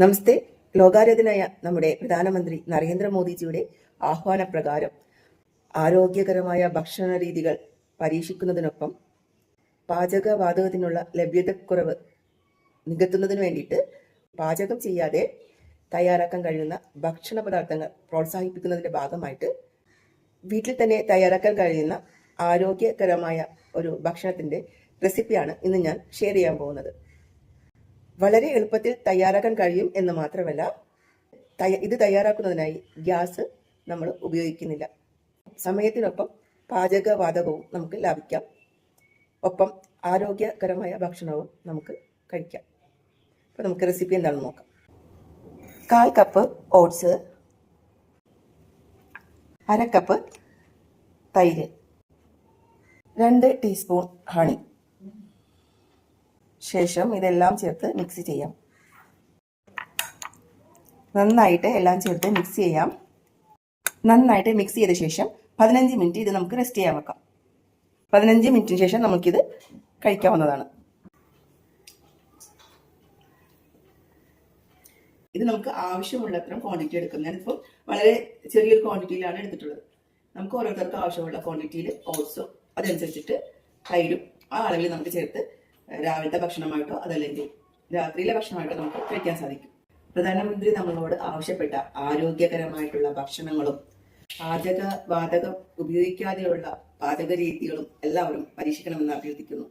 നമസ്തേ. ലോകാരാധനായ നമ്മുടെ പ്രധാനമന്ത്രി നരേന്ദ്രമോദിജിയുടെ ആഹ്വാനപ്രകാരം ആരോഗ്യകരമായ ഭക്ഷണ രീതികൾ പരീക്ഷിക്കുന്നതിനൊപ്പം പാചകവാതകത്തിനുള്ള ലഭ്യതക്കുറവ് നികത്തുന്നതിന് വേണ്ടിയിട്ട് പാചകം ചെയ്യാതെ തയ്യാറാക്കാൻ കഴിയുന്ന ഭക്ഷണ പദാർത്ഥങ്ങൾ പ്രോത്സാഹിപ്പിക്കുന്നതിൻ്റെ ഭാഗമായിട്ട് വീട്ടിൽ തന്നെ തയ്യാറാക്കാൻ കഴിയുന്ന ആരോഗ്യകരമായ ഒരു ഭക്ഷണത്തിൻ്റെ റെസിപ്പിയാണ് ഇന്ന് ഞാൻ ഷെയർ ചെയ്യാൻ പോകുന്നത്. വളരെ എളുപ്പത്തിൽ തയ്യാറാക്കാൻ കഴിയും എന്ന് മാത്രമല്ല, ഇത് തയ്യാറാക്കുന്നതിനായി ഗ്യാസ് നമ്മൾ ഉപയോഗിക്കുന്നില്ല. സമയത്തിനൊപ്പം പാചകവാതകവും നമുക്ക് ലാഭിക്കാം, ഒപ്പം ആരോഗ്യകരമായ ഭക്ഷണവും നമുക്ക് കഴിക്കാം. അപ്പോൾ നമുക്ക് റെസിപ്പി എന്താണെന്ന് നോക്കാം. 1/4 കപ്പ് ഓട്സ്, 1/2 കപ്പ് തൈര്, 2 ടീസ്പൂൺ ഹണി. ശേഷം ഇതെല്ലാം ചേർത്ത് മിക്സ് ചെയ്യാം. നന്നായിട്ട് എല്ലാം ചേർത്ത് മിക്സ് ചെയ്യാം. നന്നായിട്ട് മിക്സ് ചെയ്ത ശേഷം 15 മിനിറ്റ് ഇത് നമുക്ക് റെസ്റ്റ് ചെയ്യാൻ വെക്കാം. 15 മിനിറ്റിന് ശേഷം നമുക്കിത് കഴിക്കാവുന്നതാണ്. ഇത് നമുക്ക് ആവശ്യമുള്ളത്ര ക്വാണ്ടിറ്റി എടുക്കും. ഞാനിപ്പോൾ വളരെ ചെറിയൊരു ക്വാണ്ടിറ്റിയിലാണ് എടുത്തിട്ടുള്ളത്. നമുക്ക് ഓരോരുത്തർക്കും ആവശ്യമുള്ള ക്വാണ്ടിറ്റിയിൽ ഓട്സും അതനുസരിച്ചിട്ട് തൈരും ആ അളവിൽ നമുക്ക് ചേർത്ത് രാവിലത്തെ ഭക്ഷണമായിട്ടോ അതല്ലെങ്കിൽ രാത്രിയിലെ ഭക്ഷണമായിട്ടോ നമുക്ക് കഴിക്കാൻ സാധിക്കും. പ്രധാനമന്ത്രി നമ്മളോട് ആവശ്യപ്പെട്ട ആരോഗ്യകരമായിട്ടുള്ള ഭക്ഷണങ്ങളും പാചകവാതകം ഉപയോഗിക്കാതെയുള്ള പാചക രീതികളും എല്ലാവരും പരീക്ഷിക്കണമെന്ന് അഭ്യർത്ഥിക്കുന്നു.